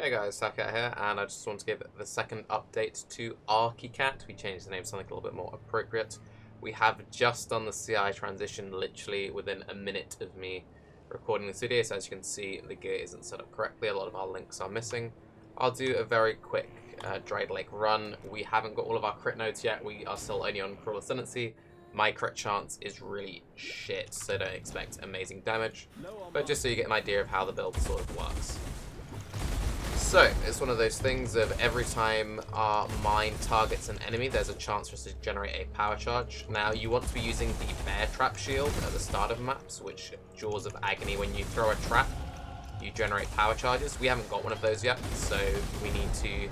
Hey guys, Tarke here, and I just want to give the second update to Archicat. We changed the name to something a little bit more appropriate. We have just done the CI transition literally within a minute of me recording this video, so as you can see the gear isn't set up correctly, a lot of our links are missing. I'll do a very quick Dried Lake run. We haven't got all of our crit nodes yet, we are still only on Cruel Ascendancy. My crit chance is really shit, so don't expect amazing damage, but just so you get an idea of how the build sort of works. So, it's one of those things of every time our mine targets an enemy, there's a chance for us to generate a power charge. Now, you want to be using the bear trap shield at the start of maps, which Jaws of Agony, when you throw a trap, you generate power charges. We haven't got one of those yet, so we need to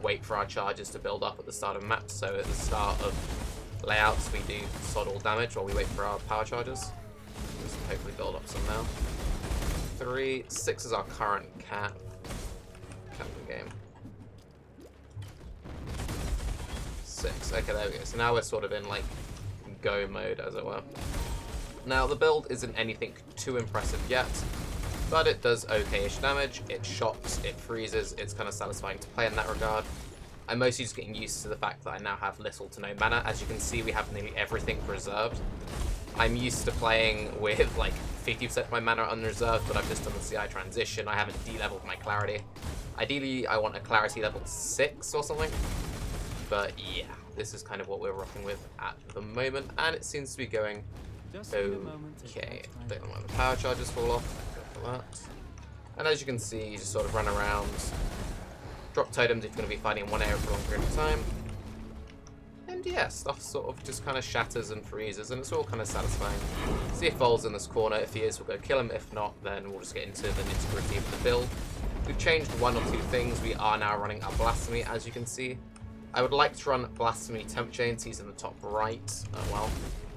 wait for our charges to build up at the start of maps. So at the start of layouts, we do sod all damage while we wait for our power charges. Just hopefully build up some now. 3, 6 is our current cap. Game 6. Okay, there we go. So now we're sort of in like go mode, as it were. Now the build isn't anything too impressive yet, but it does okay-ish damage. It shocks, it freezes. It's kind of satisfying to play in that regard. I'm mostly just getting used to the fact that I now have little to no mana. As you can see, we have nearly everything reserved. I'm used to playing with like 50% of my mana unreserved, but I've just done the CI transition. I haven't de-leveled my clarity. Ideally, I want a clarity level 6 or something, but yeah, this is kind of what we're rocking with at the moment, and it seems to be going okay. Don't let the power charges fall off, go for that. And as you can see, you just sort of run around, drop totems if you're going to be fighting in one area for a long period of time, and yeah, stuff sort of just kind of shatters and freezes, and it's all kind of satisfying. See if Vaal's in this corner. If he is, we'll go kill him. If not, then we'll just get into the nitty-gritty of the build. We've changed one or two things. We are now running our Blasphemy, as you can see. I would like to run Blasphemy Temp Chains. He's in the top right,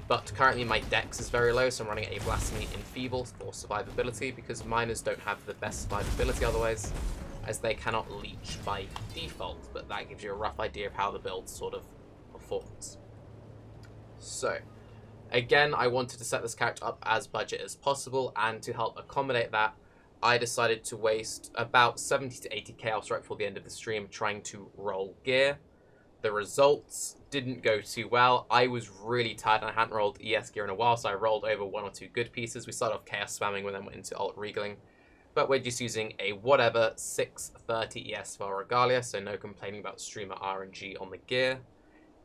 but currently my dex is very low, so I'm running a Blasphemy Enfeeble for survivability, because miners don't have the best survivability otherwise, as they cannot leech by default, but that gives you a rough idea of how the build sort of performs. So, again, I wanted to set this character up as budget as possible, and to help accommodate that, I decided to waste about 70 to 80 chaos right before the end of the stream trying to roll gear. The results didn't go too well. I was really tired and I hadn't rolled ES gear in a while, so I rolled over 1 or 2 good pieces. We started off chaos spamming and then went into alt regaling. But we're just using a whatever 630 ES for Regalia, so no complaining about streamer RNG on the gear.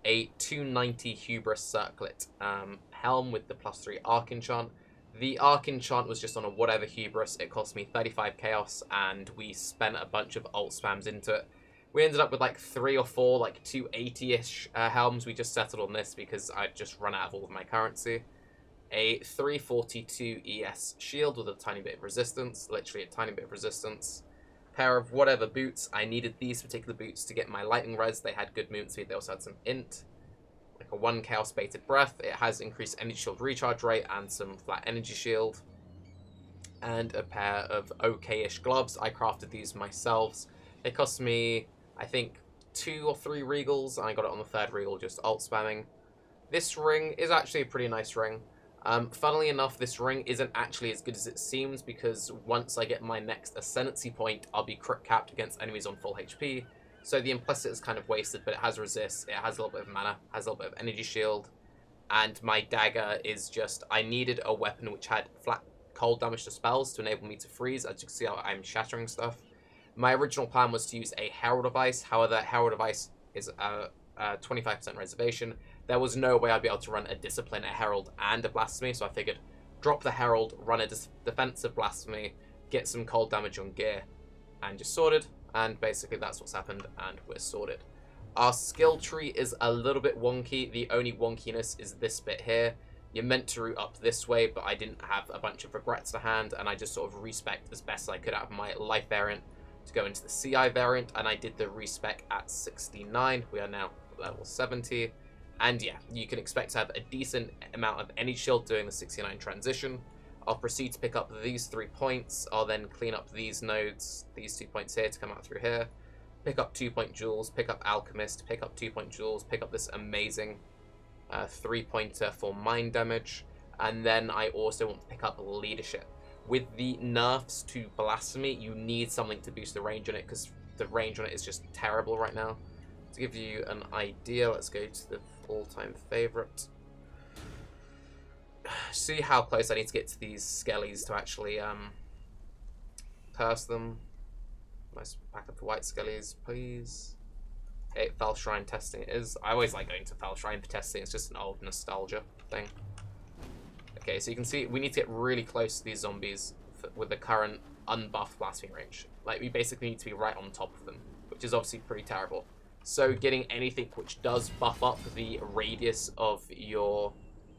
A 290 Hubris Circlet helm with the +3 Arc Enchant. The Arc Enchant was just on a whatever Hubris. It cost me 35 chaos, and we spent a bunch of alt spams into it. We ended up with like 3 or 4, like 280-ish helms. We just settled on this because I'd just run out of all of my currency. A 342 ES shield with a tiny bit of resistance, literally a tiny bit of resistance. Pair of whatever boots. I needed these particular boots to get my lightning res. They had good movement speed. They also had some int. Like a 1 Chaos Baited Breath. It has increased energy shield recharge rate and some flat energy shield. And a pair of okay-ish gloves. I crafted these myself. They cost me, I think, 2 or 3 regals, and I got it on the 3rd regal just alt spamming. This ring is actually a pretty nice ring. Funnily enough, this ring isn't actually as good as it seems, because once I get my next Ascendancy point, I'll be crit capped against enemies on full HP. So the implicit is kind of wasted, but it has resist, it has a little bit of mana, has a little bit of energy shield, and my dagger is just, I needed a weapon which had flat cold damage to spells to enable me to freeze. As you can see how I'm shattering stuff. My original plan was to use a Herald of Ice, however, Herald of Ice is a 25% reservation. There was no way I'd be able to run a Discipline, a Herald, and a Blasphemy, so I figured drop the Herald, run a defensive Blasphemy, get some cold damage on gear, and just sorted. And basically that's what's happened, and we're sorted. Our skill tree is a little bit wonky. The only wonkiness is this bit here. You're meant to route up this way, but I didn't have a bunch of regrets to hand, and I just sort of respec as best I could out of my life variant to go into the CI variant, and I did the respec at 69. We are now level 70. And yeah, you can expect to have a decent amount of energy shield doing the 69 transition. I'll proceed to pick up these 3 points. I'll then clean up these nodes, these 2 points here to come out through here. Pick up 2-point jewels, pick up Alchemist, pick up 2-point jewels, pick up this amazing 3-pointer for mine damage. And then I also want to pick up Leadership. With the nerfs to Blasphemy, you need something to boost the range on it, because the range on it is just terrible right now. To give you an idea, let's go to the all-time favorite. See how close I need to get to these skellies to actually curse them. Nice, back up to white skellies, please. Okay, Vaal Shrine testing it is. I always like going to Vaal Shrine for testing, it's just an old nostalgia thing. Okay, so you can see we need to get really close to these zombies with the current unbuffed blasting range. Like, we basically need to be right on top of them, which is obviously pretty terrible. So getting anything which does buff up the radius of your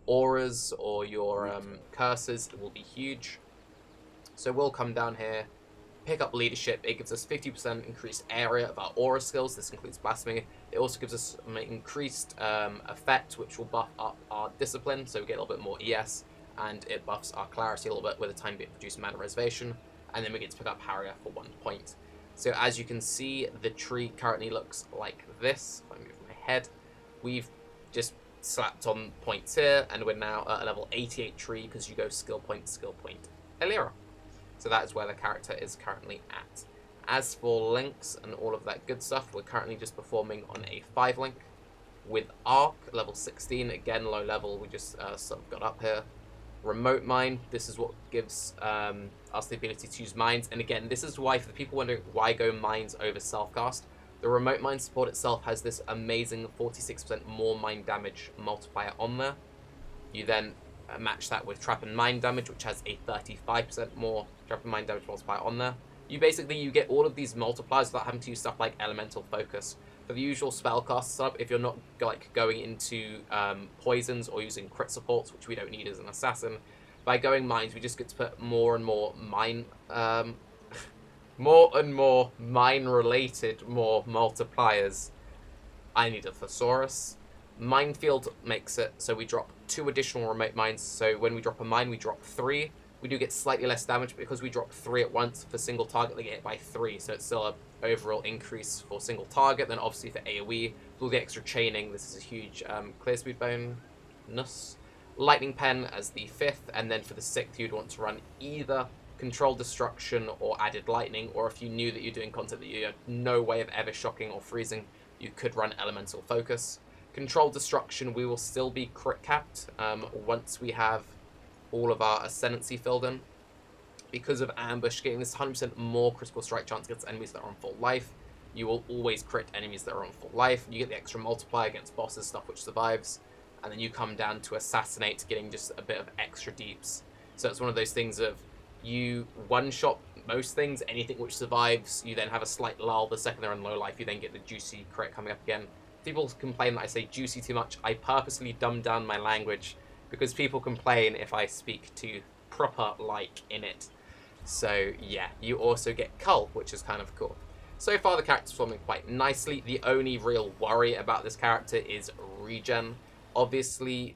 auras or your curses will be huge. So we'll come down here, pick up leadership. It gives us 50% increased area of our aura skills. This includes Blasphemy. It also gives us an increased effect, which will buff up our discipline, so we get a little bit more ES, and it buffs our clarity a little bit with a time bit reduced mana reservation, and then we get to pick up Harrier for 1 point. So as you can see, the tree currently looks like this. If I move my head, we've just slapped on points here, and we're now at a level 88 tree because you go skill point, Elira. So that is where the character is currently at. As for links and all of that good stuff, we're currently just performing on a 5 link with Arc, level 16, again low level, we just sort of got up here. Remote Mine, this is what gives us the ability to use mines, and again, this is why, for the people wondering why go mines over self-cast, the Remote Mine support itself has this amazing 46% more mine damage multiplier on there. You then match that with Trap and Mine damage, which has a 35% more Trap and Mine damage multiplier on there. You get all of these multipliers without having to use stuff like Elemental Focus. For the usual spellcast setup, if you're not like going into poisons or using crit supports, which we don't need as an assassin, by going mines, we just get to put more and more mine, mine-related multipliers. I need a thesaurus. Minefield makes it so we drop 2 additional remote mines. So when we drop a mine, we drop 3. We do get slightly less damage, but because we drop 3 at once for single target, they get hit by 3. So it's still an overall increase for single target. Then obviously for AoE, with all the extra chaining, this is a huge clear speed bonus. Lightning Pen as the 5th, and then for the 6th, you'd want to run either Controlled Destruction or Added Lightning, or if you knew that you're doing content that you had no way of ever shocking or freezing, you could run Elemental Focus. Controlled Destruction, we will still be crit capped once we have all of our Ascendancy filled in. Because of Ambush, getting this 100% more critical strike chance against enemies that are on full life, you will always crit enemies that are on full life. You get the extra multiplier against bosses, stuff which survives, and then you come down to Assassinate, getting just a bit of extra deeps. So it's one of those things of, you one-shot most things, anything which survives, you then have a slight lull. The second they're on low life, you then get the juicy crit coming up again. People complain that I say juicy too much. I purposely dumb down my language because people complain if I speak too proper like in it. So yeah, you also get Cull, which is kind of cool. So far the character's performing quite nicely. The only real worry about this character is regen. Obviously,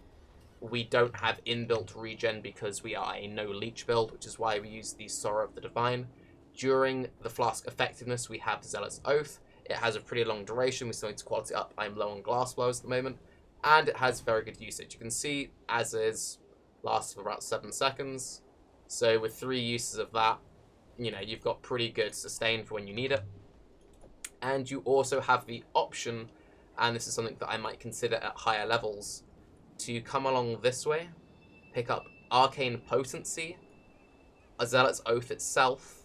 we don't have inbuilt regen because we are a no leech build, which is why we use the Sorrow of the Divine. During the Flask effectiveness, we have Zealot's Oath. It has a pretty long duration. We still need to quality up. I'm low on glass blows at the moment. And it has very good usage. You can see, as is, lasts for about 7 seconds. So with 3 uses of that, you know, you've got pretty good sustain for when you need it. And you also have the option, and this is something that I might consider at higher levels, to come along this way, pick up Arcane Potency, a Zealot's Oath itself,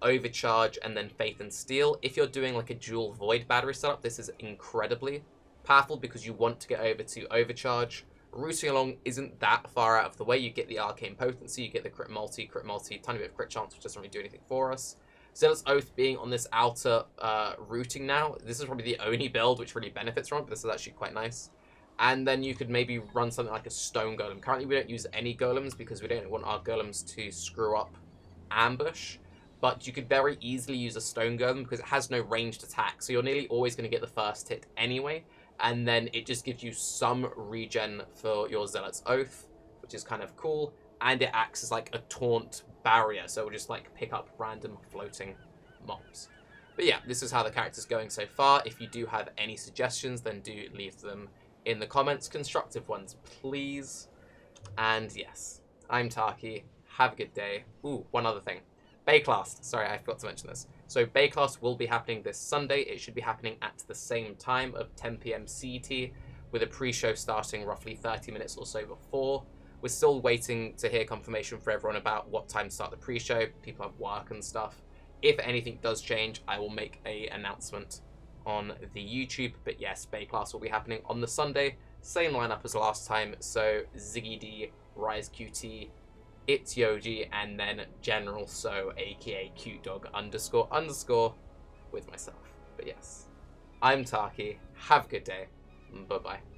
Overcharge, and then Faith and Steel. If you're doing like a dual Void battery setup, this is incredibly powerful because you want to get over to Overcharge. Rooting along isn't that far out of the way. You get the Arcane Potency, you get the crit multi, tiny bit of crit chance, which doesn't really do anything for us. Zealot's Oath being on this outer routing now, this is probably the only build which really benefits from it, but this is actually quite nice. And then you could maybe run something like a Stone Golem. Currently we don't use any Golems because we don't want our Golems to screw up Ambush. But you could very easily use a Stone Golem because it has no ranged attack. So you're nearly always going to get the first hit anyway. And then it just gives you some regen for your Zealot's Oath, which is kind of cool. And it acts as like a taunt barrier. So it'll just like pick up random floating mobs. But yeah, this is how the character's going so far. If you do have any suggestions, then do leave them in the comments. Constructive ones, please. And yes, I'm Tarke. Have a good day. Ooh, one other thing. Baeclast. Sorry, I forgot to mention this. So Baeclast will be happening this Sunday. It should be happening at the same time of 10 p.m. CET, with a pre-show starting roughly 30 minutes or so before. We're still waiting to hear confirmation for everyone about what time to start the pre-show. People have work and stuff. If anything does change, I will make an announcement on the YouTube. But yes, Baeclast will be happening on the Sunday. Same lineup as last time. So Ziggy D, Rise QT, It's Yoji, and then General So, aka Cute Dog __ with myself. But yes, I'm Tarke. Have a good day. Bye-bye.